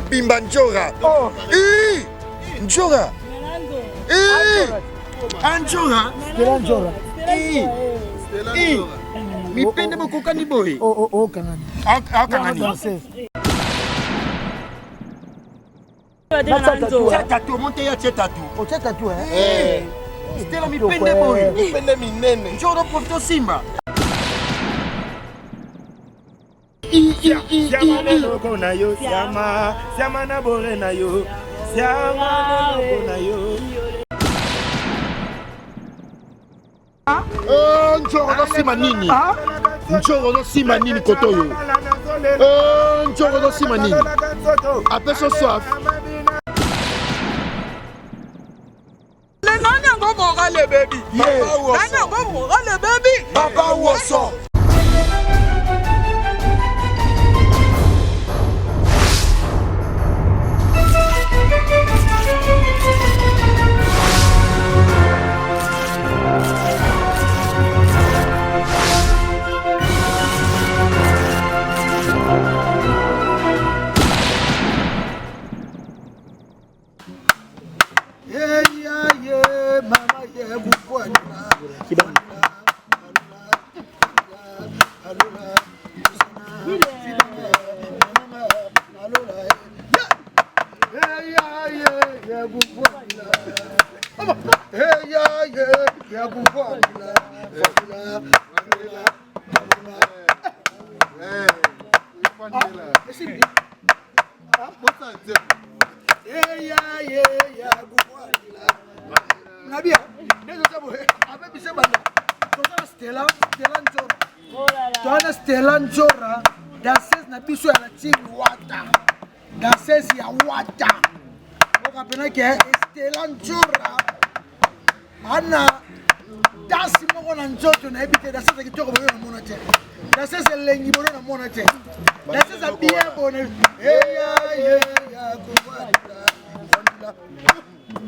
Bimba Njora. Njora. Anjora. Njora. Mi pende mo kokani boy. Kanani. Kanani. Tatu monte ya tatu. O tatu Stella mi pende boy. Mi pende mi nene. Njora profito Simba. Siama na loko na yo, siama na bore na yo, siama na loko na yo. Njoro no sima nini? Njoro no sima nini kotoyo? Njoro no sima nini? Apeso soif. Le nanya go moga le baby. Nanya go moga le baby. Papa Woso. Stella Njora, danseuse na biso ya la team Wata. Danseuse ya Wata. Oka pena ke Stella Njora. Ana dansi moko na njoto na ebite danseuse kitoko boyo na mona te. Danseuse lengi boyo na mona te. Danseuse bien bonne. Ya Fondila.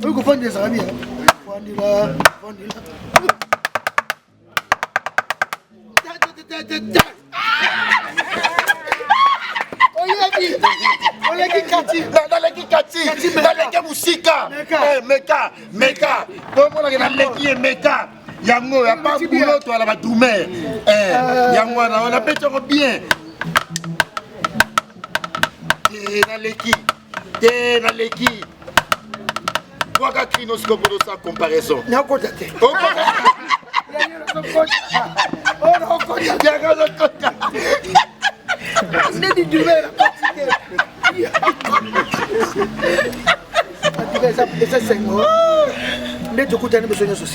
Uko fondila za bien. Fondila. Naleki musika. Meka. Tomona ke naleki meka. Yango ya pa buloto ala badumer. Yango na on appelle ça bien. Naleki. Waka krino skobodo sa comparaison. Nakota te.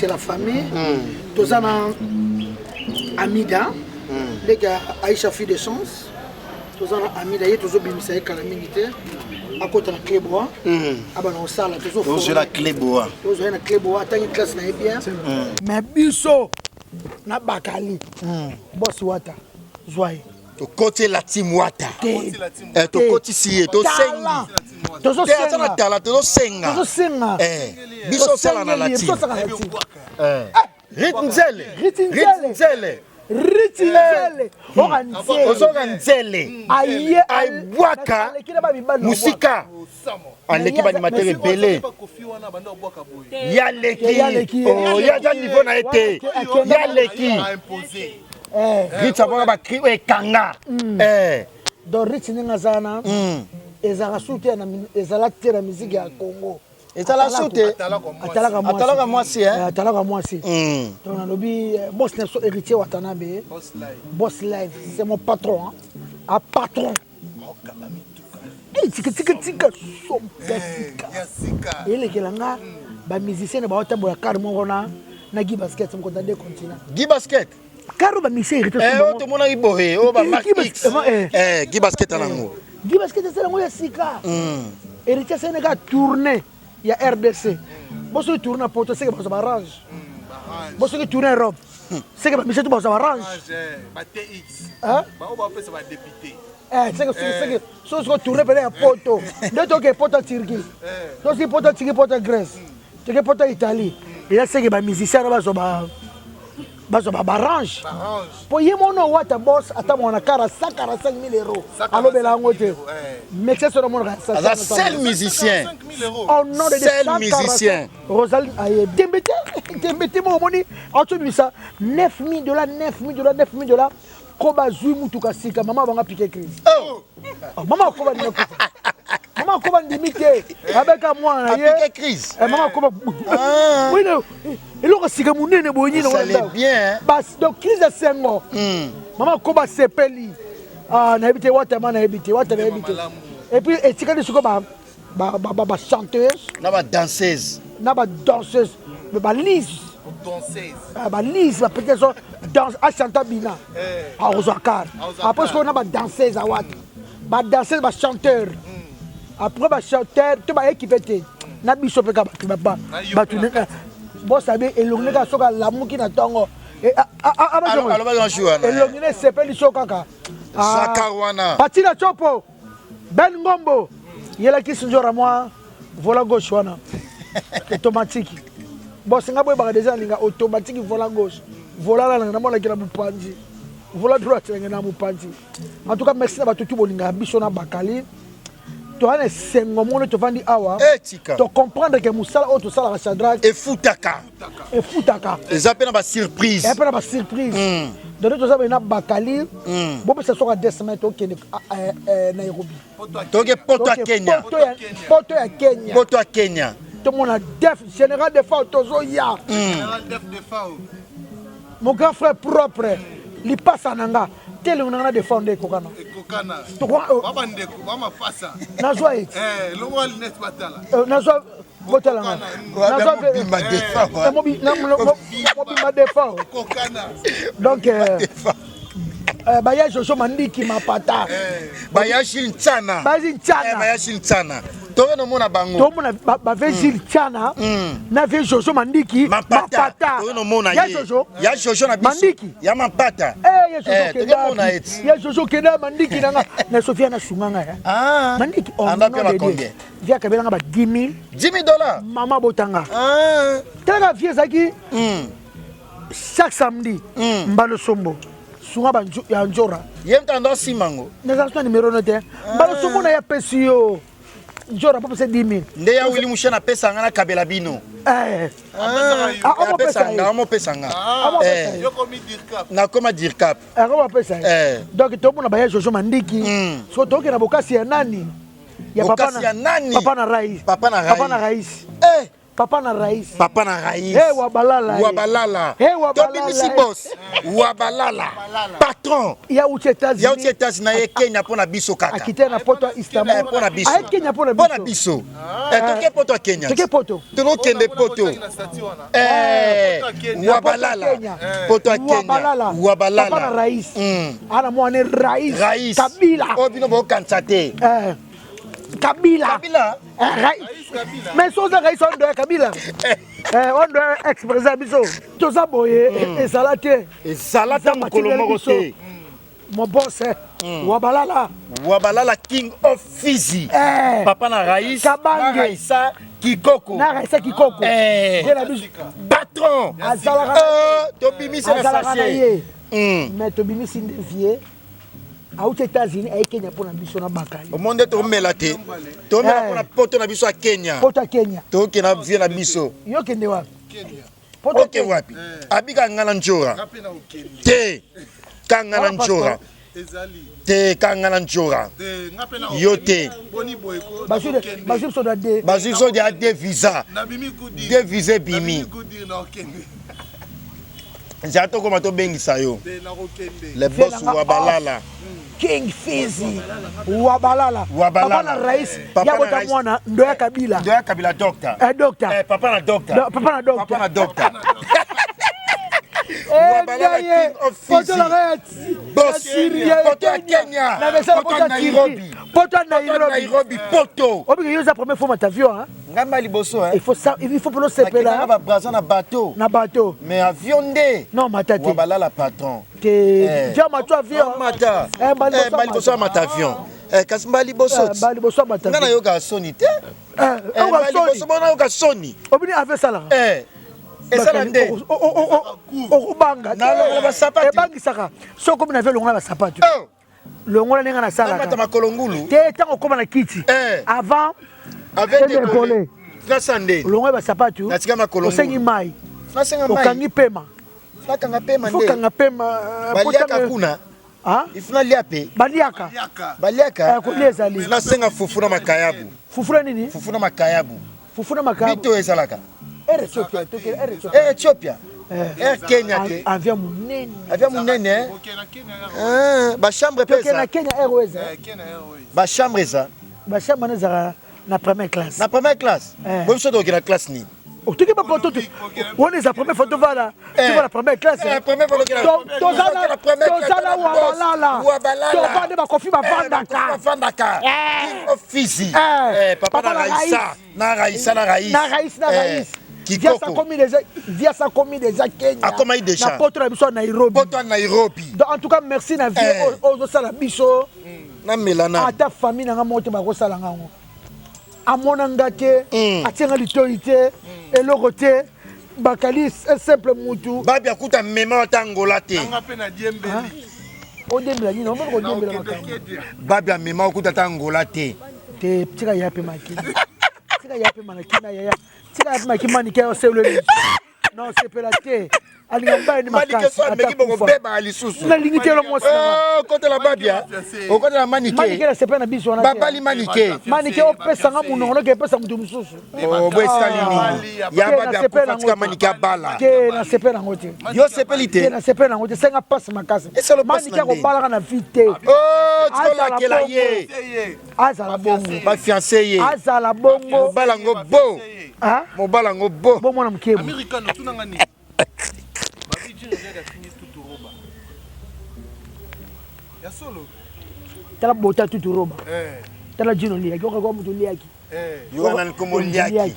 La famille, tous en Amida, les gars, Aïcha fille de chance, tous en Amida, et tous au Bimisa calamité, à côté de la clé bois, à la salle, tous la clé bois. Tous la clé bois, tant une classe n'est bien. Mais biso, na bakali, boss wata, joie. To côté la team Wata. To côté si to senga. To senga. Biso sala na la team. Ritinzele. Oranzele. Aibuaka. Musika. Aleki ba animateur belé. Yaleki. Oh, ya ja niveau na été. Yaleki. Ritz avant ba kri kanga. Donc Ritz ninga zana. Ezala soute na ezala tera musique ya Congo. Ezala soute. Atalaka mwasi Atalaka mwasi. Donc na lobi boss na so héritier Watanabe. Boss live, c'est mon patron. Un patron. Tika so pesika. Ele kelanga ba musicien ba otambola carmo ngona na Guy Basket mon content de continent. Guy Basket. Caro ba musicien héritier. To mona ibohe, o ba Max. Guy Basket anango. Guy Basket c'est la moya sika. Héritier Sénégal tourner ya RDC. Bosso tourner poto c'est que ba arrange. Bosso qui tourner Europe. C'est que ba musicien to ba arrange. Ba TX. Hein? Ba o ba pesa ba député. c'est que so so tourner pele ya poto nde to ke poto Turquie to si poto Turquie poto Grèce to ke poto Italie il a c'est que ba musicien bazo barange po ye mono wata boss ata mona kara 145 000 euros allo bela ngote mais c'est sur mon ça seul musicien oh non de seul musicien Rosalie aye dembete mo moni auto misa 9 000 $, koba zui mutuka sika mama banga piquer crise mama koba ni mama koba ndimite abeka mwana ye piquer crise mama koba oui non il aura sika munene boyini ça allait bien bas donc crise de sengo mama koba sepeli na habité wata et puis etika de suko ba chanteuse na danseuse ba lise balise peut-être danse à chanter bina à Rosakar après ce qu'on a danseuse à Wat danseuse chanteur après chanteur tu vas équiper na biso pe ka ba tu bo sabe elongné ka soka lamu ki na tongo elongné sepeli sokaka Sakarwana Patina Chopo Ben Ngombo yela ki sinjora moi vola gauche wana automatique. Bon, c'est un peu déjà automatique, volant gauche. Volant là, on a Mupandi. Volant droite, on a Mupandi. En tout cas, merci à tout le monde. Bishona Bakali. Tu as un sengomone, tu vas dire awa. Tu comprends que Moussala auto sala Shadrach et Foutaka. Les appels à surprise. Et après la surprise. Donc tu as un Bakali. Bon, ça sera 2 semaines au Nairobi. Poto à Kenya. Poto à Kenya. Tout le monde a def, général de FAO, Tozoya. Mon grand frère propre, il passe en Anga. Tel on a défendu Kokana. Nazwa it. Nazwa Botalanga. Nazwa donc Baya Jojo Mandiki Mapata. Baya Shilchana. Baya Shilchana. Towe no mona bango. To mona ba Vegil Chana. Na ve Jojo Mandiki Mapata. Towe no mona ya Jojo. Ya Jojo na biso. Mandiki. Ya Mapata. Ya Jojo Keda. Ya Jojo Keda Mandiki nanga na Sofia na sunganga ya. Mandiki on a payé combien? Via kabela nga ba $10,000. $10,000. Mama Botanga. Tela via zaki. Chaque samedi mbalo sombo. Sunga banjo ya njora. Yemta ndo simango. Nezaswa numéro note. Mbalo sombo na ya pesio. Njora papa c'est 10,000. Nde ya Willy Mushana pesa ngana kabela bino. Amo pesa nga. Na koma dirkap. Amo pesa. Donc to mona ba ya Jojo Mandiki. So to ke na bokasi ya nani? Ya papa na Papa na Rais. Papa na Rais. Papa na Rais. Papa na Rais. Wabalala. Wabalala. Wabalala. Misi boss. Wabalala. Patron. Ya États-Unis. Ya États-Unis na Kenya pona biso kaka. Akite na poto Istanbul. Pona biso. A Kenya pona biso. Toke poto Kenya. Toke poto. Tono kende poto. Wabalala. Poto Kenya. Wabalala. Papa na Rais. Ana mwana Rais. Kabila. Obino bo kansate. Kabila. Mais so za Rais on doit Kabila. On doit ex-président biso. To za boye et salate. Et salata mokolo moko te. Mon boss Wabalala King of Fizi. Papa na Rais. Kabange. Na Raisa Kikoko. Patron. Tobimisi na sachet. Mais tobimisi ndevie. Aux États-Unis, à Kenya pour la biso na Bakali. Au monde to melate. To mela pour la poto na biso à Kenya. Poto à Kenya. To ke na vie na biso. Yo kende wapi? Kenya. Poto ke wapi? Abika ngala njora. Te. Kangala njora. Te kangala njora. Yo te. Basu so da de. Basu so da de visa. De visa bimi. J'attends comment tu bengi sayo. Le boss Wabalala. King Fizi. Wabalala. Papa na Rais. Ya bota mwana ndo ya Kabila. Ndo ya Kabila doctor. Doctor. Papa na doctor. Papa na doctor. Papa na doctor. Wabalala King of Fizi. Boss poto ya Kenya. Poto ya Nairobi. Poto ya Nairobi. Poto. Obi que la première fois ma avion hein. Ngamba liboso hein. Il faut pour le sepela. Na braza na bateau. Na bateau. Mais avion ndé. Non matati. Wabalala patron. Te jama tu avion. Mata. Bali boso mata avion. Kasi mbali boso. Bali boso mata. Ngana yoga soni te. Mbali boso bona yoga soni. Obini avait ça là. Esala nde. Okubanga. Na ba sapatu. Ebangisaka. Soko mna ve longola ba sapatu. Longola nenga na sala. Mata makolongulu. Te tango koma na kiti. Avant avec des collés. Nasande. Longola ba sapatu. Natika makolongulu. Osengi mai. Nasenga mai. Okangi pema. Nakanga pema nde. Okanga pema. Baliaka kuna. Ah? Ifuna liape. Baliaka. Baliaka. Ko lezali. Nasenga fufuna makayabu. Fufuna nini? Fufuna makayabu. Fufuna makayabu. Bito esalaka. Ethiopia. Kenya ke. Avion munene. Avion munene. Ba chambre pesa. Kenya Airways. Ba chambre ça. Ba chambre na première classe. Na première classe. Bon so do na classe ni. O tu que pas poto. On est la première photo voilà. Tu vois la première classe. La première photo que la première Wabalala. Tu vas de ba kofi ba vandaka. Vandaka. King of Fizi. Papa na Raïssa. Na Raïs. Via sa commis déjà Kenya. A comment il déjà? Na poto na biso Nairobi. Poto Nairobi. Donc en tout cas merci na vie aux sala biso. Na melana. À ta famille na moto ba ko sala ngango. Amona ngate, atenga l'autorité et le côté bakali simple mutu. Babi akuta mema tangola te. Nga pe na diembeli. O dembela ni no mo ko dembela makamba. Babi mema akuta tangola te. Te tika yape makina. Tika yape makina ya. Tika yape makina ni kwa selo ni. Non c'est pas la te. Alingamba ni makasi. Meki bongo beba alisusu. Na limité le mois ça. Côté la babia. Au côté la manike. Manike la sepa na biso na. Baba li manike. Manike o pesa nga munono ke pesa mutu mususu. Oh boy salini. Ya babia kufatika manike bala. Ke na sepa na ngote. Yo sepelite. Ke na sepa na ngote senga passe makasi. Manike ko bala na vite. Oh tikola kela ye. Azala bongo. Ba fiancé ye. Azala bongo. Bala ngo bo. Ah? Mo bala ngo bo. Bo mwana mkebo. Americano tunanga ni. Ya solo. Tala bota tutu roba. Tala jino liaki. Oka kwa mtu liaki. Yoga nan komo liaki.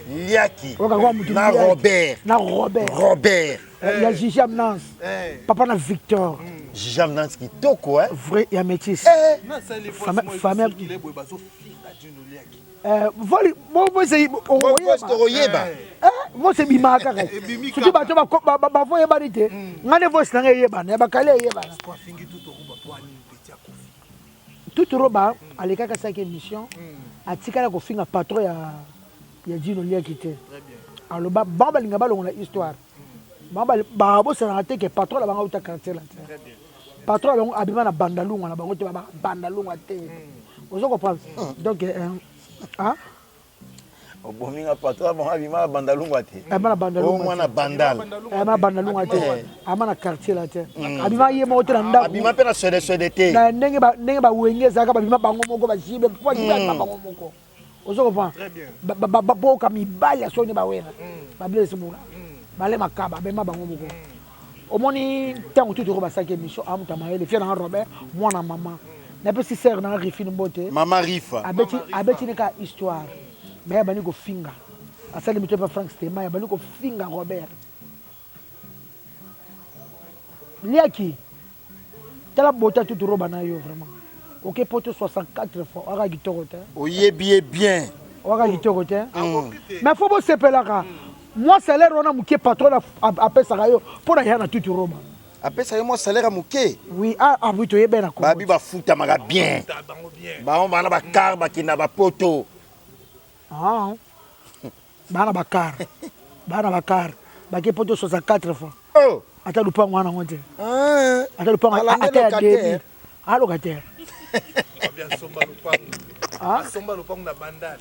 Liaki. Oka kwa mtu na liaki. Robert. Na Robert. Robert. Ya Jijam Nance. Papa na Victor. Jijam Nance kitoko hein. Vrai ya métis. Na sali famille qui lebo bazo finga jino liaki. Voli mo c'est oyeba. Mo c'est bimaka ka. Surtout bato ba voye barite. Ngane voice na yeba na ba kale yeba. Kwa fingi tuto roba kwa ni petit akofi. Tutu roba alekaka sa émission. Atikala ko finga patron ya jino liaki te. Très bien. Alors baba linga balongo na histoire. Baba bo se raté que patron la banga uta quartier là. Très bien. Patron la abima na bandalunga na bango te ba bandalunga te. Vous comprenez? Donc ah obominga patron mo abima bandalunga te. Abima bandalunga. O mwana bandal. Abima bandalunga te. Amana quartier là te. Abima ye mo te na ndako. Abima pe na sode te. Na ndenge ba wenge zaka ba bima bango moko ba jibe po jibe ba bango moko. Vous comprenez? Très bien. Ba bo kami bali so ni ba wena. Ba blesse mula. Bale makaba bema bango moko. Omoni tango tutu ko ba saki émission amuta maele fier na Robert moi na maman. Na pe si sœur na Rifine Mbote. Mama Rifa. Abeti ne ka histoire. Mais bani ko finga. Asali mito pa Frank Stema ya bani ko finga Robert. Liaki. Tala bota tutu roba na yo vraiment. OK poto 64 fois ora gitoro te. Oyebi bien. Ora gitoro te. Mais faut bo sepelaka. Moi salaire on a muké patron a pesa kayo pour na yana tutu roba. Apesa yo mo salaire à muké. Oui, oui to yebe na ko. Babi ba futa maga bien. Ba on bana ba car ba kina ba poto. Ah. Bana ba car. Ba ke poto 64 fois. Oh, ata lupango wana ngote. Ata lupango ata ya demi. Locataire. Bien somba lupango. Asomba lupango na bandal.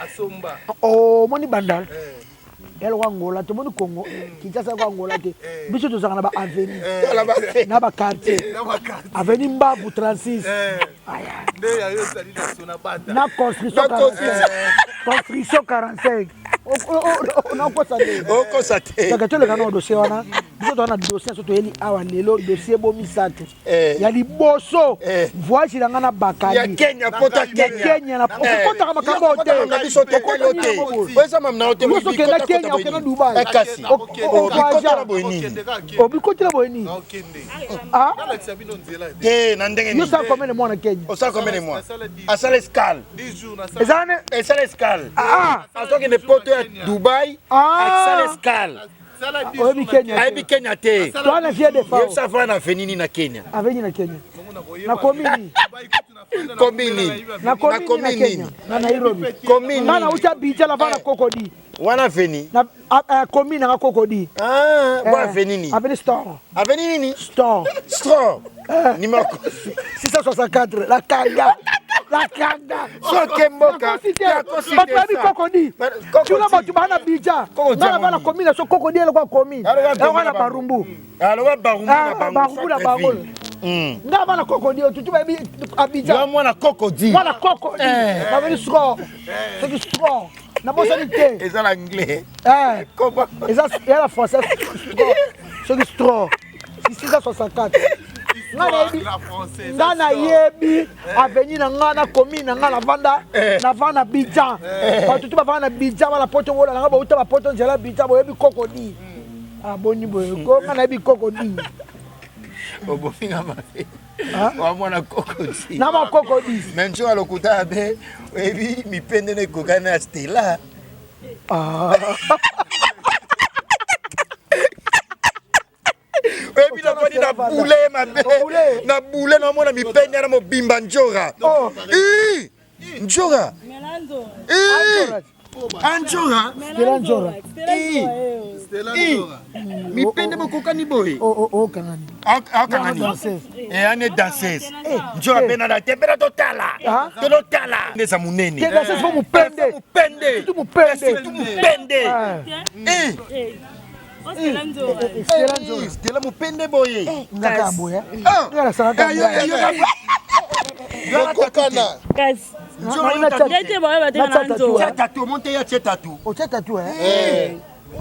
Asomba. Oh, moni bandal. Elle wa ngola to moni Congo. Kinshasa kwa ngola te. Biso to zanga na ba avenue. Na ba quartier. Avenue Mbabu 36. Aya. Nde ya yo sali na sona bata. Na construction 45. Construction 45. On a quoi ça? Oh, quoi ça? Daga to le kana dossier wana. biso tona dossier so toyeli awa lelo dossier bomisato ya liboso voyage na ngana bakali ya Kenya kota Kenya na kota kama kabo te biso te kota te wesa mamna ote biso kena Kenya okena Dubai kasi okota na boyini obikotela boyini ah te na ndenge ni yo sa combien de mois na Kenya o sa combien de mois asala escale 10 jours na ezane esala escale asoki ne poto ya Dubai asala escale oyebi Kenya ayebi Kenya te toana vie de fa yo sa fa na fenini na Kenya aveni na Kenya na komini komini na Kenya na Nairobi komini na ucha bicha la bana kokodi wana feni na komini na kokodi bwa fenini aveni store aveni nini store numéro 664 la kanga soke mboka babi kokodi tuna batu bana bicha na bana komini so kokodi ele kwa komini na barumbu aloba barumbu na bango nga bana kokodi tutu babi abidjan mwana kokodi baveni score soki score na bosani te eza na anglais eza ya la français soki score 664 nga na yebi aveni na nga na komi na nga na vana Bidjan bato tu bavana na Bidjan bana poto wola na nga bauta bapoto nzela Bidjan boyebi kokodi aboni boye ko nga na yebi kokodi obofinga mabe wamwana kokodi na makokodi menjo alokuta be oyebi mipende na ekokani ya Stella oyebi navandi na bule mabe na bule na mona mipende na mobimba njora njora Anjora mipende bokokani boye kangani ane danseuse njora pena na te pena totala neza munene mupende Stella mupende boye ngaka boye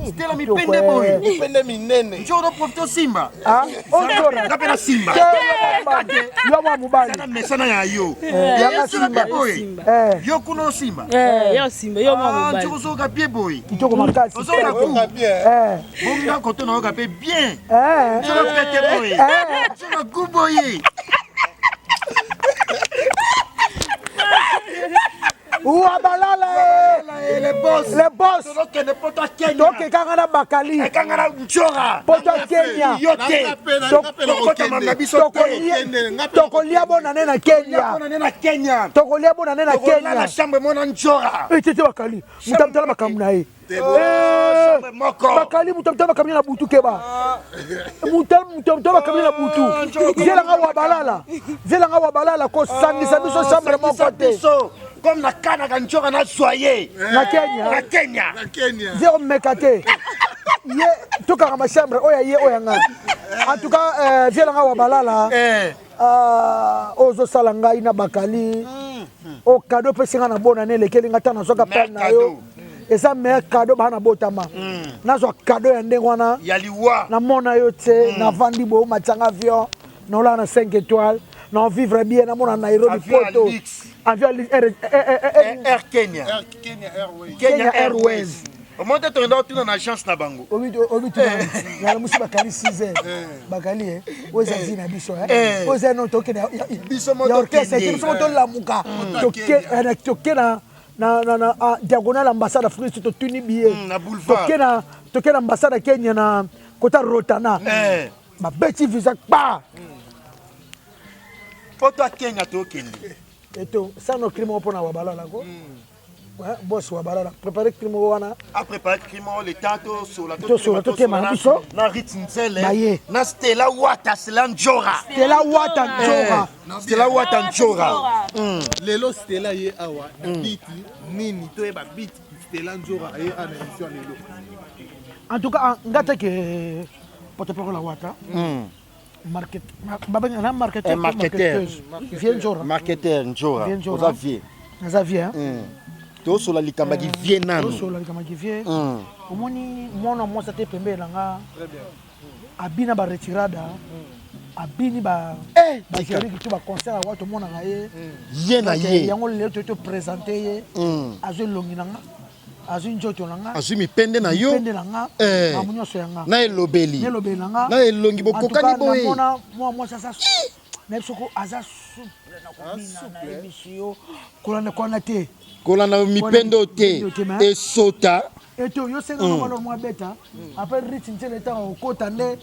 Stella mipende boye mipende minene njoro profito simba ngapena simba yo mwa mubali sana mesana ya yo yanga simba boye yo kuno simba yo simba yo mwa mubali njoro soka pie boye kitoko makasi soka bien bonga koto na oka pe bien njoro pete boye njoro gu boye Ouah balala les boss toke kanga na bakali kanga na njora poto Kenya yote tokolia bonane na Kenya tokolia bonane na Kenya na chambre mona njora tete bakali mutamtala makambu na ye bakali mutamtala makambu na butu keba mutamtala makambu na butu zelanga wa balala ko sangisa biso chambre moko te comme la canne à njora na soyer na Kenya zéro mekate ye toka ma chambre oya ye oya nga en tout cas zelanga wa balala ozo salanga ina bakali o cadeau pesinga na bona ne lekeli ngata na soka pel na yo eza meilleur cadeau bana botama nazo cadeau ya ndenge wana ya liwa na mona yo te na vandi bo matanga avion na ola na 5 étoiles na vivre bien na mona Nairobi poto avion Air Kenya Airways au moins tu es dans une agence na bango obi na musi bakali 6h bakali oza zina biso oza no toke na biso mo to la muka toke na diagonale ambassade Afrique to tuni billet na boulevard toke na ambassade Kenya na kota Rotana ma beti visa pa poto Kenya to kende eto sano crime pona wa balala ko boss wa balala préparer crime wana a préparer crime le temps sur la to ma biso na ritnzele na Stella Wata Njora lelo Stella ye awa biti nini to eba biti Stella Njora ye ana émission lelo en tout cas ngata ke porte-parole Wata marketeur njora Xavier to sola likamba ki vie nano omoni mwana mwasa te pembe na nga abina ba retirada abini ba chéri qui ba concert wa to mona ngaye ye na ye yango le to présenter ye azo longinanga azo njoto nanga azo mi pende na yo amunyo so yanga na elobeli nanga na elongi bokokani boye mona moi ça na soko aza souple na kobina na émission kolana te kolana mipendo te esota eto yo senga ngalo mo beta après rich ntele ta okota nde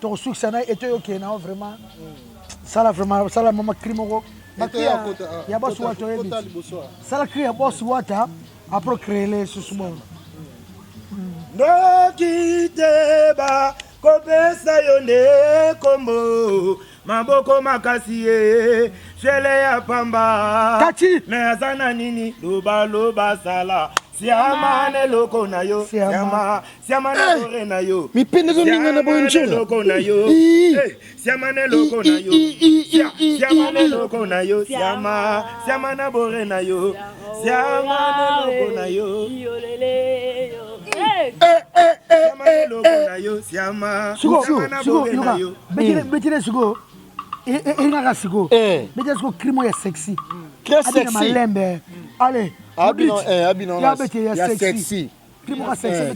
to succès na eto yo kena vraiment sala mama crime ko bakia ya boss wato yebi sala cria boss wata après créer les susmo ndokiteba kopesa yone kombo maboko makasi ye shele ya pamba kati na azana nini loba sala siamane loko na yo siamane loko na yo mipende zo ninga na bonjour loko na yo siamane loko na yo siamane loko na yo siamana bore na yo siamane loko na yo betire sugo engaka siko betire sugo crime ya sexy très sexy malembe allez abino ya beti ya sexy crime ya sexy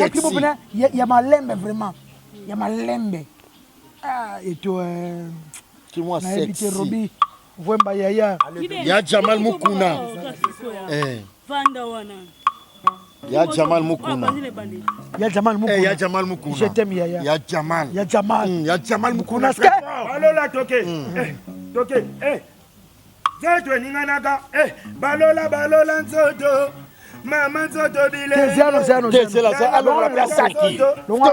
crime bena ya malembe vraiment ya malembe eto crime ya sexy Robi Vwemba ya Jamal Mukuna Vanda wana ya Jamal Mukuna ya Jamal Mukuna je t'aime ya Jamal Mukuna balola toke toke Zoto ninganaka balola nzoto mama nzoto bile c'est alors la place saki to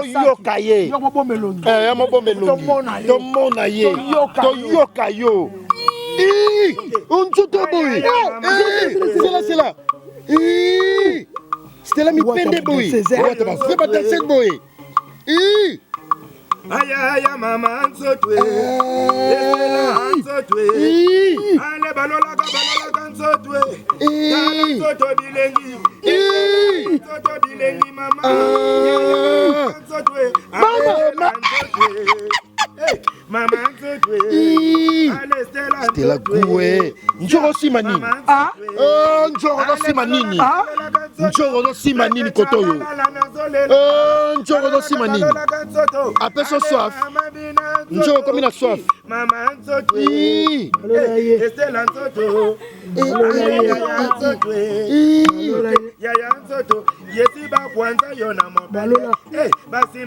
yoka ye yo mobomelongi ya mobomelongi to mona ye to yoka yo nzoto boy c'est là c'était là mi pende boy c'est pas danser boy aya mama nzotwe nzotwe ale balola nzotwe nzoto bilengi mama nzotwe mama nzotwe ale Stella Goué njoro sima nini njoro sima nini njoro sima nini kotoyo njoro sima nini apeso soif njoro komi na soif mama nzotwe Stella nzoto yaya nzoto yesiba kwanza yo na mopende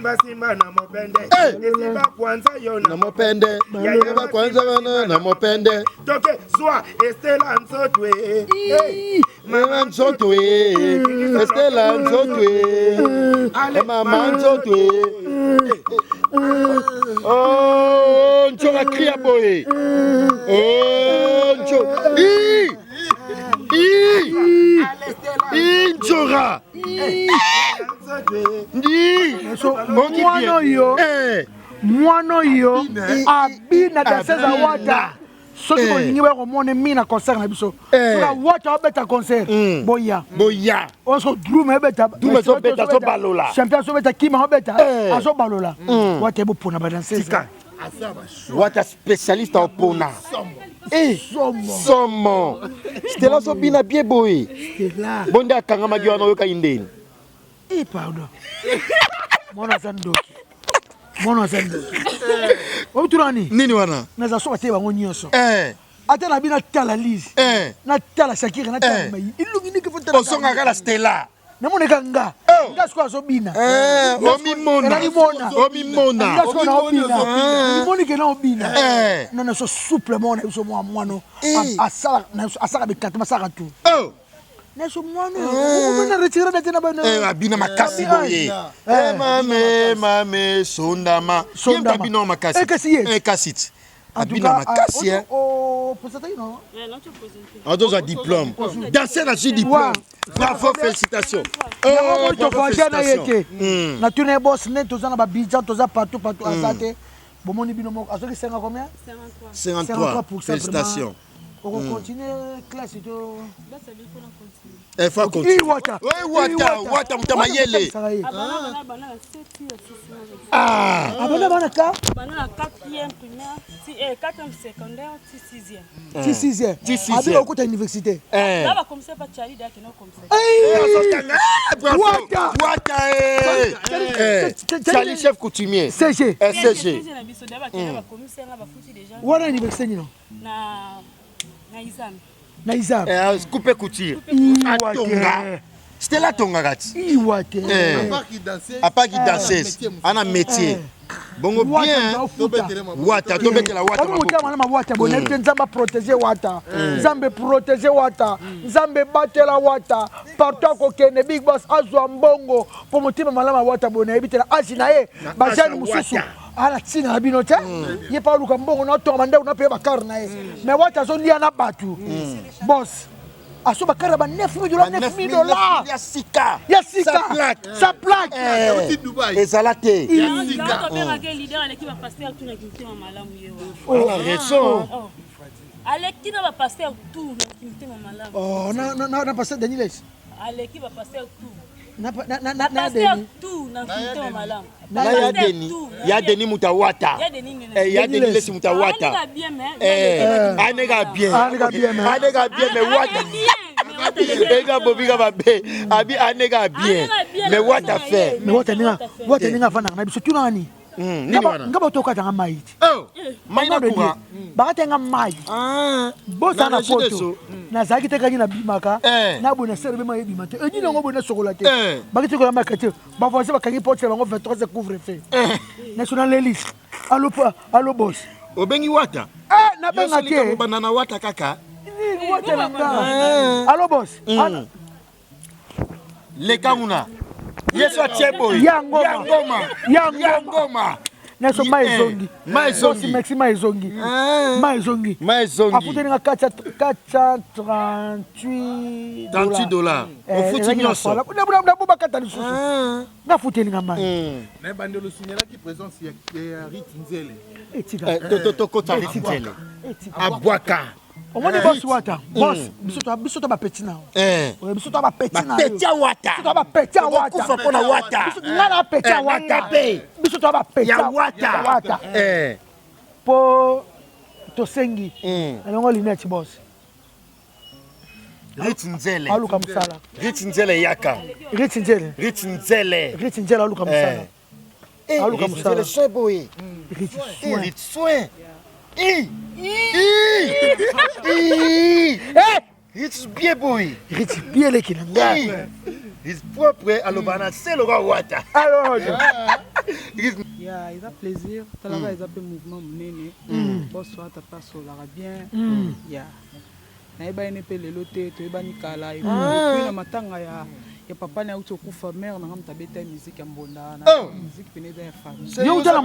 basimba na mopende yesiba kwanza yo na mopende yaya kwanza na mopende toke soa Stella nzotwe mama nzotwe Stella nzotwe mama nzotwe oh nchoka cria boy oh ncho Inchora mwana yo abina da seza wata soki bolingi bakomona mina concert na biso soka wata obeta concert boya oso drum ebeta so balola champion so beta kima obeta aso balola wata ebopona badanseza wata spécialiste en pona somo Stella so bina bien boy bonde akanga magi wana oyoka indeni pardon mona sandoki oturani nini wana naza so bate bango nyonso ata na bina tala lise na tala Shakira na tala mai ilungi niki fotela osonga kala Stella namoneka nga ngasko azobina omimona ngasko na obina imonike na obina nana so souple mona biso mwana asala bekatama asala tu neso mwana omona retirada tena bana abina makasi boye mame sondama abina makasi ekasiti abina makasi a diplôme danser na diplôme bravo félicitations na tune boss ne toza na babidjan toza partout azate bomoni bino moko azoki 50 combien 53 félicitations On va continuer classe. Il faut continuer. Wata, Mutamayele. Ah, abana ka? Banana 4e primaire, 4e secondaire, 6e. 6e. Abi au côté université. Là va commencer par Charlie da qui non comme ça. Charlie chef coutumier. CG. CG. Wana université ni non? Na Izam. Couper couture. Atonga. C'était la tonga gati. Iwate. À part qui danseuse, on a métier. Bongo bien. Wata, to betela wata. On mutama na wata bona nzamba protéger wata. Nzambe protéger wata. Nzambe batela wata. Partout ko kene big boss azwa mbongo pour mutima malama wata bona ebitela azina ye. Bajani mususu. Ala tsina bino te. Ye pa luka mbongo na to mande na pe bakar na ye. Mais wata zo lia na batu. Boss. Aso bakara ba $9,000. Ya sika. Sa plaque. Ezalate. Oh, raison. Aleki na ba pasteur tout na kimite malamu. Oh, na pasteur Daniels. Aleki ba pasteur tout. Na pasteur tout na kimite malamu. Na ya Deni mutawata. Ya Deni lesi mutawata. Anega bien mais wata. Ega bobiga babe. Abi anega bien. Mais wata fait. Mais wata ninga fana na biso tunani. Ngaba toka tanga maiti. Oh, maina kuwa. Bakatenga mai. Bosa na photo. Na zaki tekani na bimaka. Na bona serbe mai bimate. Eni ngo bona sokola te. Bakiti ko la makate. Ba voisin bakangi porte bango 23 couvre-feu. National Elise. Allo boss. Obengi wata. Na benga ke. Banana wata kaka. Ni wata na. Allo boss. Le kamuna. Yesu achebo. Yangoma. Neso maizongi. Maxi maizongi. Aputeni nga 438 $38. Ofuti nyoso. Ndabu bakata lisusu. Nga futeni nga mai. Na bandelo signala ki présence ya Rit Nzele. Etika. Kota Rit Nzele. Abwaka. Omoni boss wata. Boss, bisoto ba petit na. Bisoto ba petit na. Petit wata. Bisoto ba petit wata. Kufa pona wata. Ngana petit wata. Bisoto ba petit wata. Po to sengi. Alongo lineti boss. Rit Nzele. Aluka msala. Rit Nzele yaka. Rit Nzele aluka msala. Aluka msala. Le soin boy. Rit soin. It's bien boy. It's bien les qui n'ont It's propre à l'obana, c'est le wata. Alors, il a plaisir. Tu as un mouvement mené. Bonsoir, tu as bien. Na eba ene pe lelo te to eba nikala eba na matanga ya papa na uto kufa mère na ngamta beta musique ya mbonda na musique pene da famille yo utala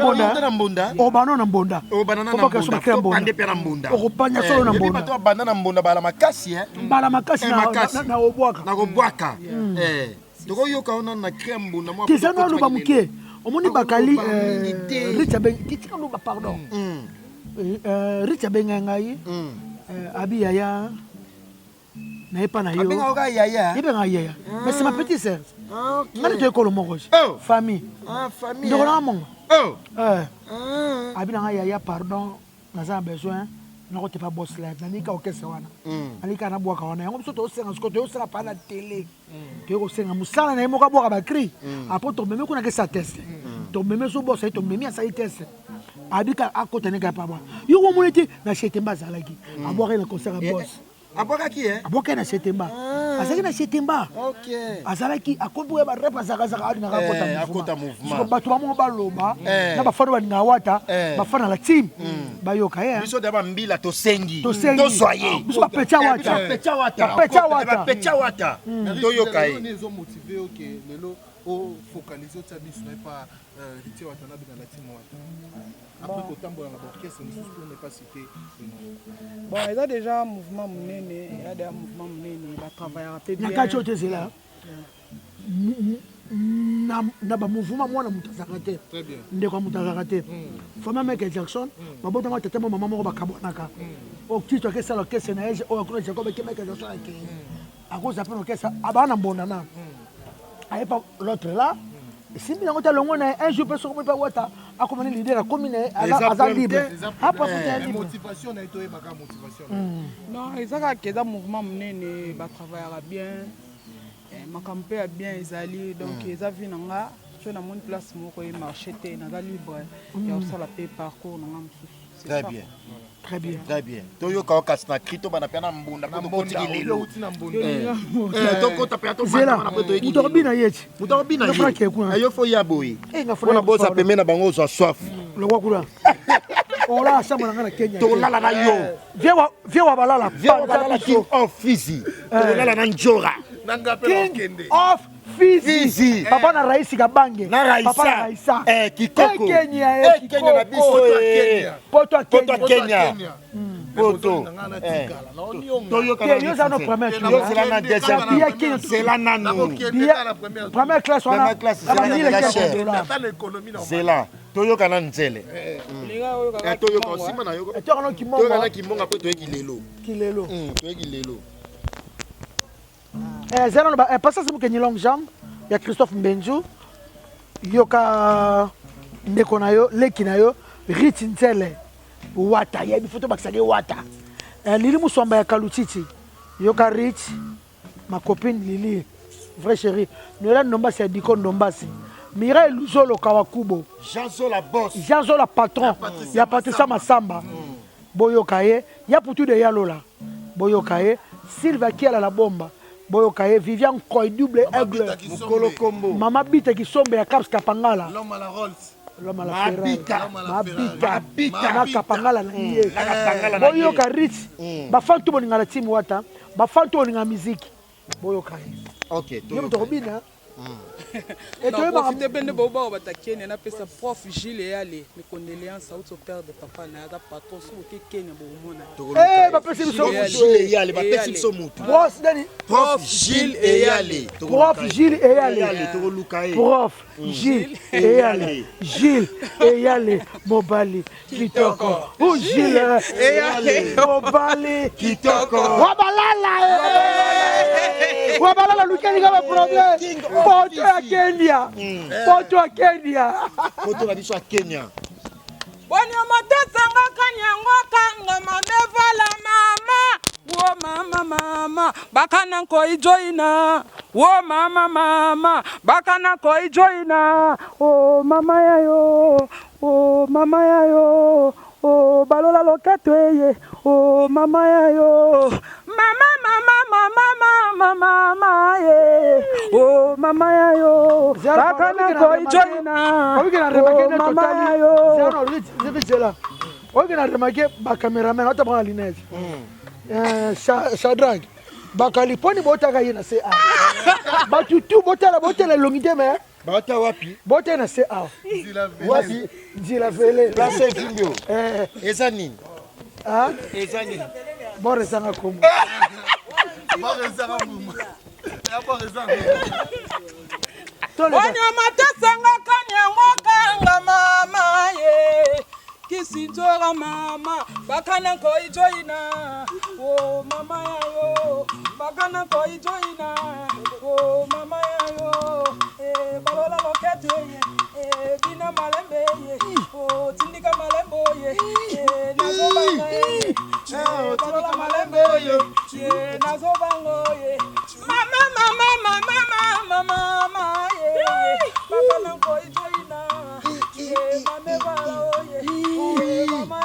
mbonda o bano na mbonda o banana na mbonda pande pe na mbonda o panya solo na mbonda to banda na mbonda bala makasi na obwaka toko yoka ona na crème mbonda mo tisano lo bamuke omoni bakali richa ben kitika lo ba pardon richa ben ngai abi yaya na epa na yo abenga oka yaya ibenga yaya mais c'est ma petite sœur ngani to ekolo moko famille famille ndoko na mongo abi na yaya pardon naza besoin na ko te pas boss live na nika okesa wana alika na bwaka wana yango biso to senga sko to senga pa na télé to ko senga musala na emoka bwaka ba cri après to meme kuna ke sa test to meme so boss to meme sa test abika akotane ka pabwa yo wo moneti na Chetemba zalaki abwaka na concert à boss abwaka ki abwaka na Chetemba azaki na Chetemba azalaki akombuya ba rap azaka ali na akota mouvement so batu bamo baloba na bafana balinga wata bafana la team bayoka biso da ba mbila to sengi to soyez biso ba pecha wata to yoka nezo motiver OK lelo o focaliser ta biso na pas ritier wata na bina la team wata. Après qu'au temps, l'orchestre ne peut pas citer. Bon, il y a déjà un mouvement mené, il y a des mouvements mené, il va travailler à peu bien. Quand tu es là, na ba mouvement mwana mutazakate. Très bien. Ndeko mutazakate. Fama Michael Jackson, babota matete mama moko bakabonaka. au kitu kesa la kesa na yeye au kuna Jacob qui meka josa qui à cause après le kesa abana mbonana aye pas l'autre là si bien on t'a le monde un jour personne peut pas wata a comme l'idée la commune à libre après motivation na ito eba ka motivation non ezaka keza mouvement munene ba travaillera bien makampe a bien ezali donc eza vi nanga tu na mon place moko e marché te na libre ya osala pe parcours nanga mususu très bien. Très bien. Très bien. Toyo ka okasna krito bana pena mbunda ko motiki lelo. Toko tapia to bana na poto eki. Mutobina yeti. Mutobina yeti. Ayo fo ya boy. Ona bosa pemena bango zo soif. Le kwa kula. On la sama na Kenya. To lala na yo. Viens wa balala. Viens wa balala king of Fizi. To lala na Njora. Nanga pe okende. Of Fizi. Papa na Raisi Kabange. Papa na Raisa. Kikoko. Kenya na biso Poto Kenya. Poto. Toyo kana yo za no première yo c'est la na deuxième. C'est la nano. Première classe on a c'est là. Toyo kana nzele. Toyo ka sima na yo. Toyo kana kimonga po toyo kilelo. Toyo kilelo. Zeno ba passa c'est que ni longue jambe ya Christophe Mbenju yoka ndeko na yo leki na yo Rich Nzele wata ya bifoto bakisage wata Lili Muswamba ya Kalutiti yoka Rich ma copine Lili vraie chérie Noela Ndombasi ya Diko Ndombasi Mireille Luzolo Kawakubo Janzo la boss Janzo la patron ya Patricia Masamba boyoka ye ya putu de Yalola boyoka ye Sylvia Kiala la bomba boyoka ye Vivian Koy double aigle Mukolo Kombo Mama Bita Kisombe ya Caps Kapangala l'homme à la Rolls l'homme à la Ferrari Mabika na Kapangala na ye boyoka Rich bafantu boninga la team wata bafantu boninga musique boyoka ye OK yo mutobina et toi profiter bende boba batakene na pesa prof Gilles et aller mes condoléances au père de papa na da patron so ke Kenya bo mona ba pesi so Gilles et aller ba pesi so mutu prof Gilles et aller prof Gilles et aller to lukae prof Gilles et aller Gilles et aller Mobali Kitoko ou Gilles et aller Mobali Kitoko wabalala lukeni kama problème poto ya Kenya poto ya Kenya poto la biso ya Kenya boni amatesanga kanyango kanga mamevala mama wo mama bakana ko ijoina wo mama bakana ko ijoina oh mama yayo oh balola loketo ye oh mama yayo mama ye oh mama yayo bakana ko ijoina mama yayo zero zero ogena remarqué ba cameraman ota ba linez Shadrag bakaliponi botaka yena se a batutu botela longité mais bata wapi botela na se a wapi Dila vele place Kimbio ezani ezani bore sanga kombo Wanya matasanga kanyango kanga mama ye kisinzora mama bakana ko ijoina oh mama yayo bakana ko ijoina oh mama yayo balola loketo ye bina malembe ye oh tindika malembo ye nazobanga ye balola malembe ye nazobanga ye mama ye bakana ko ijoina ye mame balo ye mama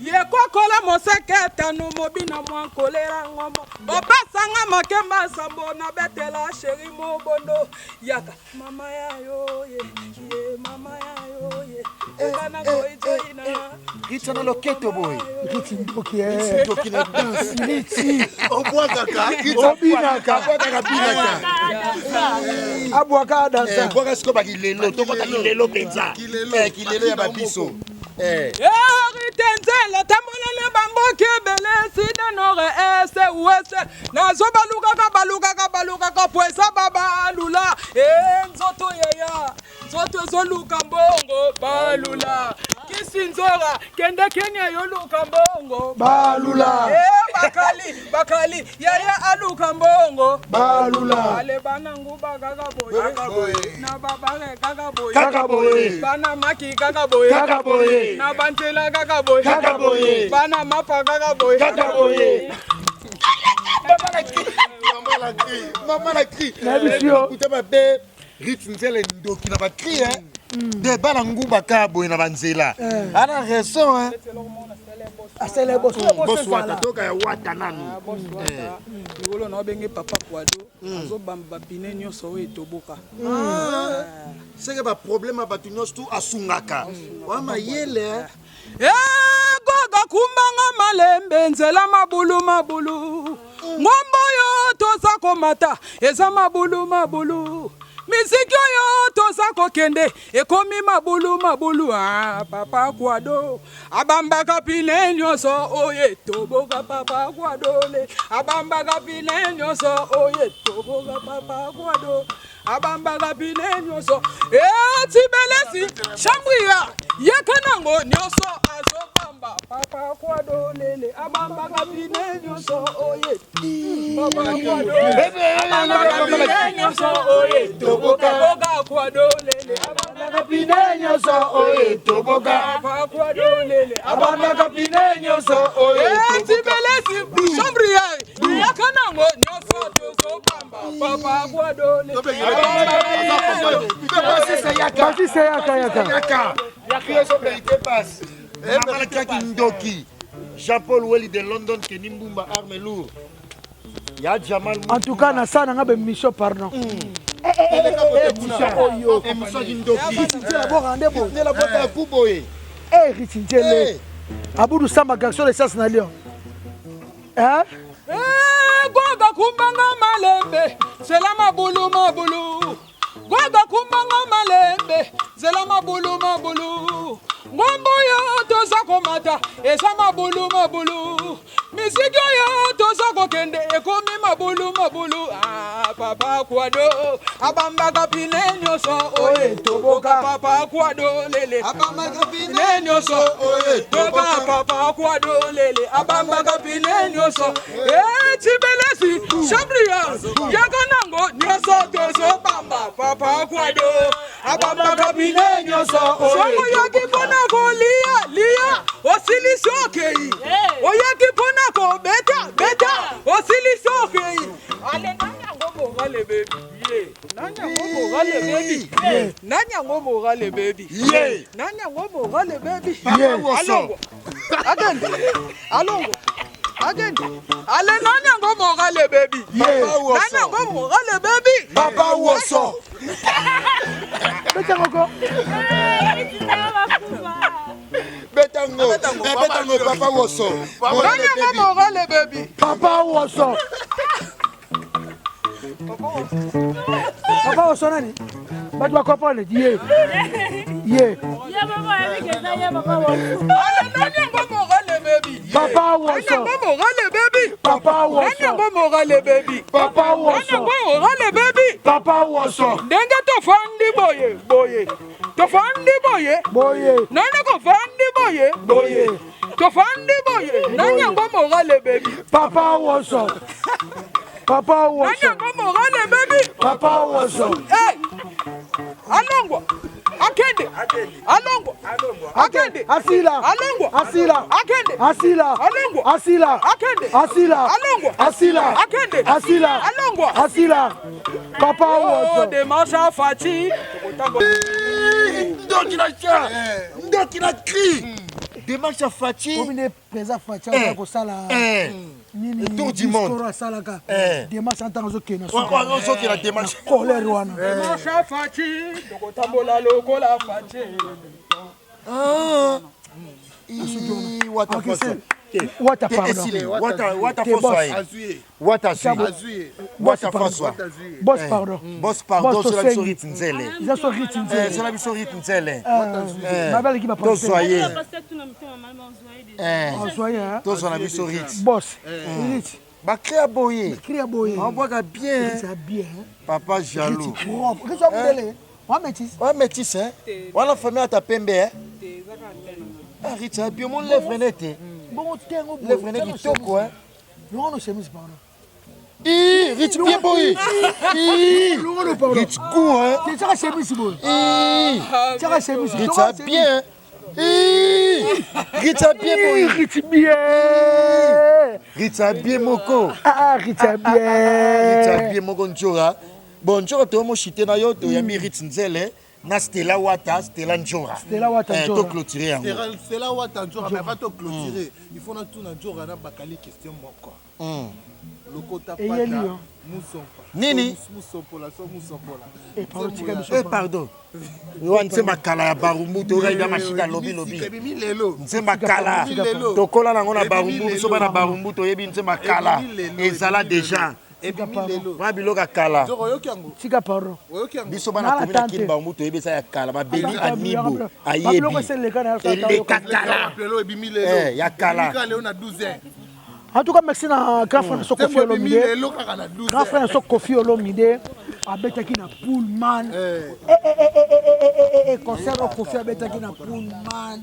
yekokola moseketa no mobina mwankolera ngomo opasanga makemba sambo na betela sheri mobondo yaka mama yayo ye mama yayo ye ekana ko ijoina Kitana loketo boy kitimboki toki na dance liti obwaka obinaka abwaka dansa bwaka siko bakilelo to bakilelo penza kilelo ya babiso Ritenzela tambolele bamboke bele sida nore ese wese nazo baluka ka poesa babalula nzoto yaya nzoto zoluka mbongo balula kisinzora kende Kenya yoluka mbongo balula bakali yaya aluka mbongo balula ale bana nguba kakaboye na babare kakaboye bana maki kakaboye na bantela kakaboye bana mapa kakaboye Maman la cri. Écoutez ma belle, Ritenzela ndoki na ba cri hein. De bana nguba kakaboye na banzela. Ana raison hein. C'est les boss. Boss wata toka ya wata nanu. Ngolo na benge papa kwado azo bamba pine nyoso we toboka. C'est que ba problème ba tunyoso tu asungaka. Wa mayele. Goga kumbanga malembe nzela mabulu ngombo yo toza komata eza mabulu miziki yo toza kokende ekomi mabulu papa kwado abambaka pine nyoso oye toboka papa kwado le abambaka pine nyoso oye toboka papa kwado abambaka pine nyoso tibelesi chambria yekanango nyoso azobamba papa kwado lele abambaka pine nyoso oye papa kwado abambaka pine nyoso oye toboka kwado lele abambaka pine nyoso oye toboka papa kwado lele abambaka pine nyoso oye tibelesi chambria yekanango nyoso azobamba papa kwado lele Jean-Paul Welly de London, Kenny Mbumba, arme lourd. Ya Jamal. En tout cas, na sana ngabe mission pardon. Ritenzela. Abudou Samba garçon de sas na Lyon. Hein? Goga kumbanga malembe, zela mabulu Goga kumbanga malembe, zela mabulu ngombo yo toza komata, eza mabulu miziki yo toza kokende, ekomi mabulu papa kwado, abambaka pine nyoso oye toboka papa kwado lele, abambaka pine nyoso oye toboka papa kwado lele, abambaka pine nyoso tibelesi chambria yakanango nyoso tozo bamba papa kwado abambaka pine nyoso songo yakipona ko lia osilisoke oyakipona ko beta osilisoke ale nanyango mogale baby nanyango mogale baby agende ale nanyango mogale baby nanyango mogale baby Papa Woso. Betango, Papa Woso. Nanyango mogale baby Papa Woso. Papa Woso nani? Batu wa kopone ye. Papa avec ça papa Woso. Nanyango mogale baby Papa Woso. Nanyango mogale baby Papa Woso. Nanyango mogale baby Papa Woso. Nanyango mogale baby Papa Woso. ndenge tofandi boye nana kofandi boye tofandi boye nanyango mogale baby Papa Woso. Papa Woso. nanyango mogale baby Papa Woso. alongwa akende alongwa akende Asila. alongwa Asila. akende Asila. alongwa Asila. akende Asila. alongwa Asila. akende Asila. alongwa Asila. Papa Woso. démarche à Fati Ndoki na cri. Démarche à Fati. Obine présent Fati on ko sala. Nini Tour du monde. discours salaka. Démarche en tant que na. On sort la démarche. Colère wana. démarche à Fati tokotambola lokola Fati What the fuck? Wata pardon. Wata François. Wata François. Boss pardon. Boss pardon sur la bisorite nzele. Ils sont riches nzele. Sur la bisorite nzele. Ma belle qui va passer. Soyez. Soyez. Tous on a bisorite. Boss. Riche. Ba créa boye. Créa boye. On voit bien. Ça bien. Papa jaloux. Qu'est-ce que vous voulez? On métis. Ouais métis hein. On a famille à ta pembe hein. Ah Richa bien mon lèvre net. Bon tengo. Lèvre net qui toko hein. Non non chemise pardon. Rich bien boy. Rich coup hein. C'est ça chemise boy. Ça chemise. Richa bien. Richa bien boy. Rich bien. Richa bien moko. Richa bien. Richa bien moko njora. Bon njora to mo chité na yo to yami Rich nzele. Na Stella Wata, Stella Njora. Stella Wata Njora. To clôturer. Stella Wata Njora, mais pas to clôturer. Il faut na tout na Njora na bakali question moko. Lokota pata. Musompa. Nini? Musompola, so musompola. Pardon. Yo nse makala ya barumbu to ga ida machine lobi. Nse makala. To kola nango na barumbu, so bana barumbu to yebi nse makala. Ezala déjà. Wa biloka kala. Tika pardon. Biso bana komina kimba umuto yebesa ya kala ba beli anibo ayebi. Ele kakala. Ya kala. En tout cas, merci à grand frère Kofi Olomide. Grand frère Kofi Olomide. Abetaki na Pullman. Concert Kofi abetaki na Pullman.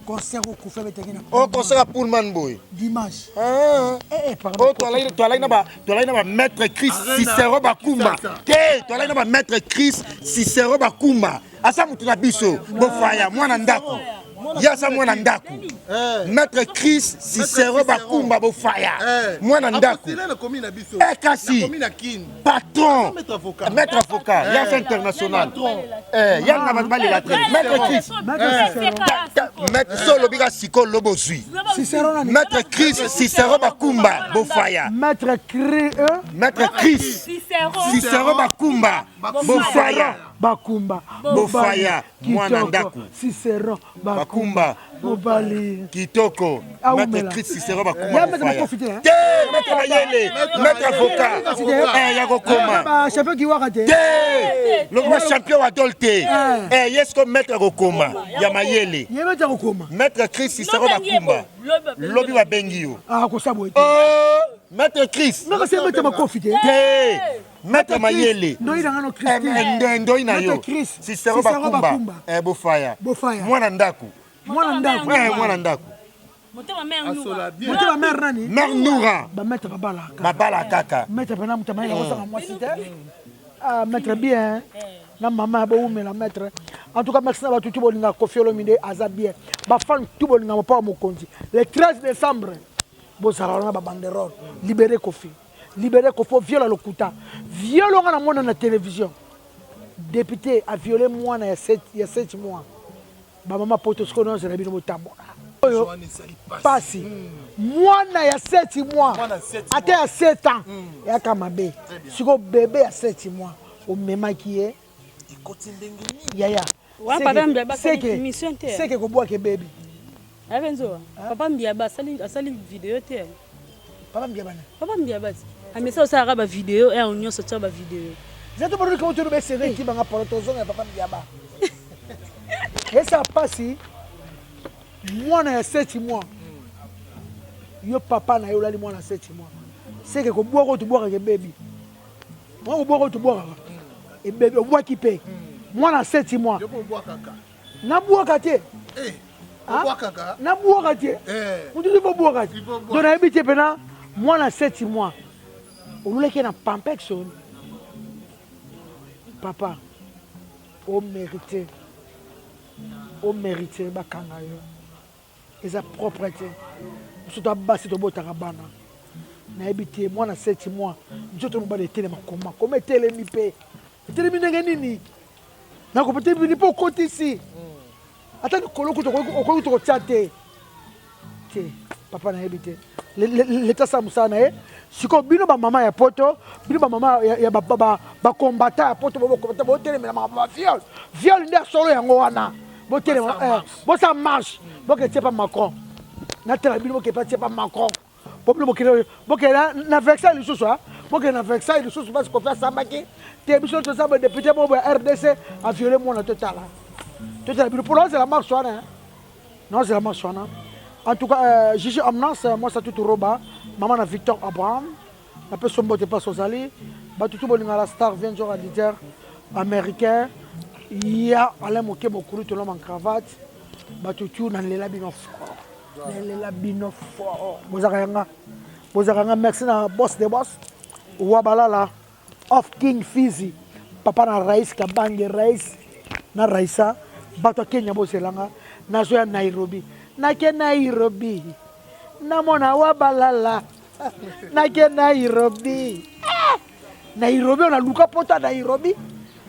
Concert Kofi abetaki na Pullman. Oh, concert à Pullman boy. Dimanche. Pardon. Oh, toi là na ba maître Chris Cicero Bakumba. Toi là na ba maître Chris Cicero Bakumba. Asa mutu na biso. Bo faya mwana ndako. Yasa mwana ndako. Maître Chris Cicero Bakumba bo faya. Mwana ndako. Kasi. Patron. Maître avocat. Yasa international. Yanga mabali la traite. Maître Chris. Maître Solo Biga Siko Lobo Zui. Maître Chris Cicero Bakumba bo faya. Maître Chris Cicero Bakumba bo faya. Bakumba Bofaya mwana ndaku Cicero Bakumba Mobali Kitoko Maître Chris Cicero Bakumba Bofaya Maître Mayele Maître avocat Yako Koma champion qui wakate le champion adulte yesko Maître Kokoma ya Mayele Maître Kokoma Maître Chris Cicero Bakumba lobi wa bengio ko sabo Maître Chris non c'est Maître Makofite Maître Mayele Ndoina Christine Ndoina yo Cicero Bakumba Bofaya mwana ndaku mwana ndaku Motema mère nani Mère Noura ba maître babala babala kaka maître bana mutama ya kosanga moi cité maître bien na maman ba umela maître en tout cas merci na ba tutu bolinga Kofi Olomide aza bien ba fan tout bolinga mo pa mokonzi le 13 décembre bozala na ba banderole libérer Kofi viola lokuta viole on a mona na télévision député a violé moi il y a 7 mois ba maman potosko non c'est bino motambo pasi moi il y a 7 mois ate à 7 ans ya kamabe siko bébé à 7 mois au mema qui est yaya wa padam bia ba mission te c'est que ko boa ke baby avenzo papa mbia ba asali vidéo te papa mbia bana papa mbia ba amesa osaka ba vidéo et on nyonso tia ba vidéo zato baro ko to be seré ki banga porotozo na papa mbia ba et ça passe moi na 7 mois yo papa na yo lali moi na 7 mois c'est que ko boa ko to boa ke baby moi ko boa ko to boa et baby boa ki pe moi na 7 mois yo ko boa kaka na boa kate boa kaka na boa kate on dit faut boa kate donc na habité pena moi na 7 mois on l'a qui na pampexon papa au mérité bakanga yo et sa propreté surtout basi to botaka bana na habité moi na 7 mois njoto mba de télé makoma comme télé mi pe télé mi ndenge nini na ko peut-être ni pas côté ici attends koloko to tchate te papa na habité l'état samusana siko bino ba mama ya poto bino ba mama ya ba combattant ya poto bo combattant bo tele mais ma viol nda solo yango wana bo tele bo ça marche bo que c'est pas Macron natala bino boke patie pa Macron boke boke na vexa les choses boke na vexa les choses parce qu'on fait ça maki te biso to ça député mo RDC a violé mon total bino pour c'est la marche soana non c'est la marche soana en tout cas Gigi Amnance moi ça tout roba maman na Victor Abraham na pe sombo te pas sozali ba tout bolinga la star vient genre leader américain il y a Alain Moké Bokuru tout l'homme en cravate ba tout na lela bino fort lela bino fort bozakanga merci na boss de boss Wabalala of King Fizi papa na Rais Kabange Rais na Raisa bato Kenya boselanga na zo ya Nairobi na ke Nairobi na mona Wabalala na ke Nairobi Nairobi on a luka poto à Nairobi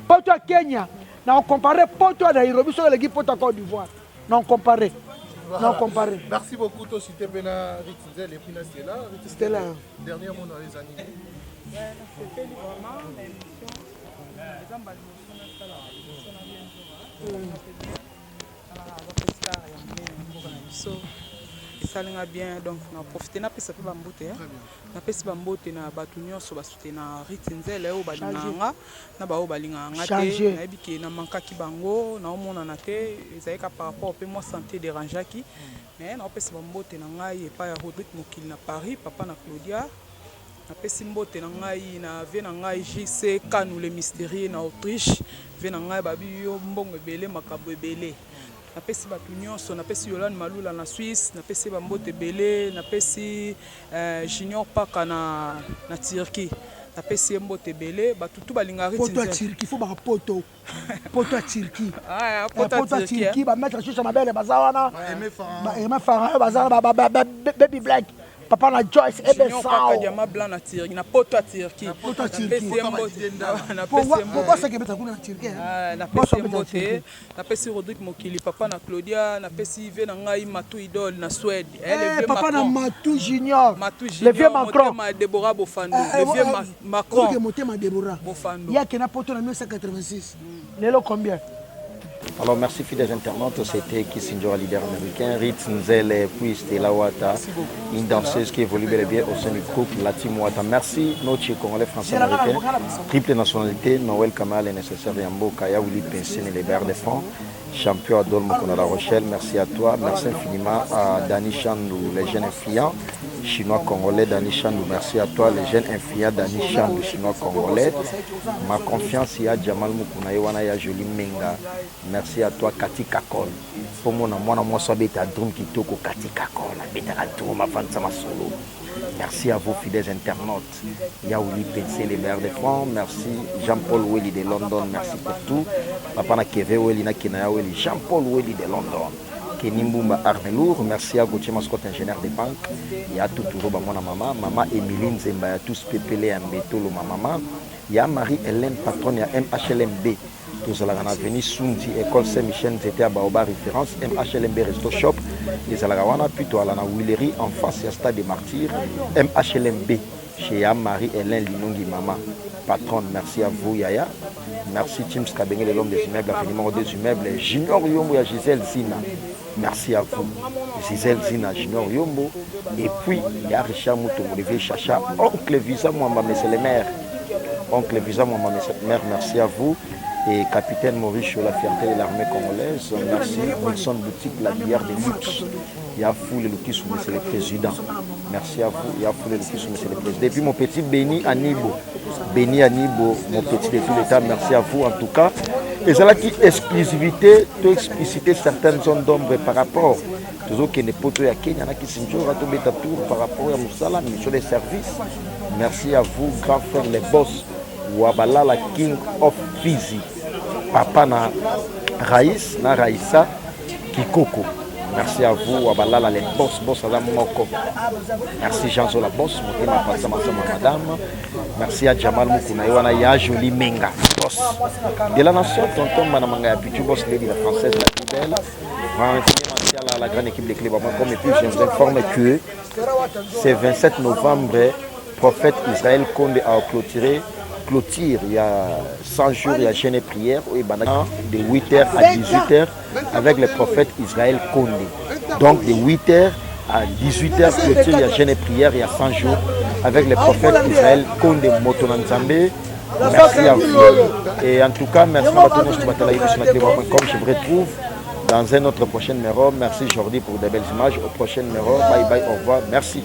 poto à Kenya na on comparer poto à Nairobi sur l'équipe poto à Côte d'Ivoire non comparer. Non, comparé. Merci beaucoup, toi, si tu es Bena Ritzel et puis Stella. Dernier mot dans les animés. C'était librement l'émission. Les emballements. esalinga bien donc na profiter na pesa pe bambote na pesa bambote na batu nyonso basute na Ritzel oyo balinganga na bao balinganga te na ebike na mankaki bango na omona na te ezalika par rapport pe moi santé dérangeaki mais na pesa bambote na ngai epa ya Rodrigue Mokili na Paris papa na Claudia na pesa mbote na ngai na ve na ngai JC Kanou le mystérieux na Autriche ve na ngai babi yo mbongo ebele makabo ebele na pesi batu nyonso na pesi Yolande Malula na Suisse na pesi bambote belé na pesi Junior Paka na Turquie na pesi mbote belé batu tout balinga Ritzel poto à Turquie faut ba poto à Turquie poto à Turquie ba mettre sur ma belle bazawana Aimé Farah bazana baby black papa na Joyce Junior Paka diamant blanc na Turquie na poto à Turquie na pesi pourquoi ça que beta kuna na Turquie na pesi mbote na pesi Rodrigue Mokili papa na Claudia na pesi ve na ngai Matou Idol na Suède papa na Matou Junior le vieux Macron Deborah Bofando le vieux Macron que monter ma Deborah Bofando ya que na poto na 1986 lelo combien. Alors merci fidèles internautes, c'était Kissinger, leader américain, Ritzel et puis Stella Wata, une danseuse qui évolue bel et bien au sein du groupe La Team Wata. Merci notre Congolais français américain, triple nationalité, Noël Kamal et nécessaire Yambo Kaya, Willy Pensen et les Verts de Fonds, champion à Dolmo à La Rochelle, merci à toi, merci infiniment à Dani Chandou, les jeunes influents, chinois congolais, Dani Chandou, merci à toi, les jeunes influents, Dani Chandou, chinois congolais, ma confiance y a Jamal Mukuna Iwana ya Jolie Menga. Merci à toi, Kati Kakol. Pour moi, moi, je suis un drum qui toque Kati Kakol. Merci à vous, fidèles internautes. Yaouli Pensé, les Verts de France. Merci, Jean-Paul Welly de London. Merci pour tout. Papa na Keve Welly, na Kenaya Welly. Jean-Paul Welly de London. Kenimboumba Armelour. Merci à Gauthier Mascotte, ingénieur de banque. Il y a tout le monde, maman. Maman Emiline Zemba, il y a tous Pépélé, Mbetolo, ma maman. Il y a Marie-Hélène, patronne, il y a MHLMB. Tous allons venir Sundi, école Saint-Michel, c'était à Baoba référence, MHLMB Resto Shop, les Alagawana, plutôt à la Willery, en face, il y a Stade des Martyrs, MHLMB, chez Marie-Hélène Linongi Mama, patronne, merci à vous Yaya, merci Tim Skabengé, l'homme des immeubles, la numéro des immeubles, Junior Yombo et Gisèle Zina, merci à vous, Gisèle Zina, Junior Yombo, et puis il y a Richard Mouton, Olivier Chacha, Oncle Visa, Mouamba, monsieur le maire, Oncle Visa, Mouamba, monsieur le maire, merci à vous. Et capitaine Maurice, la fierté de l'armée congolaise, merci. Wilson Boutique, la bière de luxe. Il y a Foule et Luki Soumé, c'est le président. Merci à vous. Il y a Foule et Luki Soumé, c'est le président. Et puis mon petit Béni Anibo, mon petit de tout l'État, merci à vous en tout cas. Et c'est là qui exclusivité, tu expliciter certaines zones d'ombre par rapport. Toujours qu'il n'est pas tout à Kenya, qui s'injure à tout le tour par rapport à Moussala, mission des services. Merci à vous, grand frère, les boss. Wabalala King of Fizi. Papa na Raïs, na Raïsa, Kikoko. Merci à vous, Wabalala, les boss à la Moko. Merci Jean-Zo la boss, madame. Merci à Jamal Mukuna, Iwana ya Jolie Menga, boss. De la nation, tonton Manamanga, Pichu boss, lady la française, la plus belle. À la grande équipe de Clébama, comme et puis je vous informe que c'est 27 novembre, prophète Israël Condé a clôturé. Il y a 100 jours, il y a chaîne et prière de 8h à 18h avec le prophète Israël Condé. Donc de 8h À 18h, clôture, il y a jeûne et prière, il y a 100 jours avec le prophète Israël Konde Motonanzambe. Merci à vous. Et en tout cas, merci à tous ceux qui je vous retrouve dans un autre prochain numéro. Merci Jordi pour de belles images. Au prochain numéro. Bye bye, au revoir. Merci.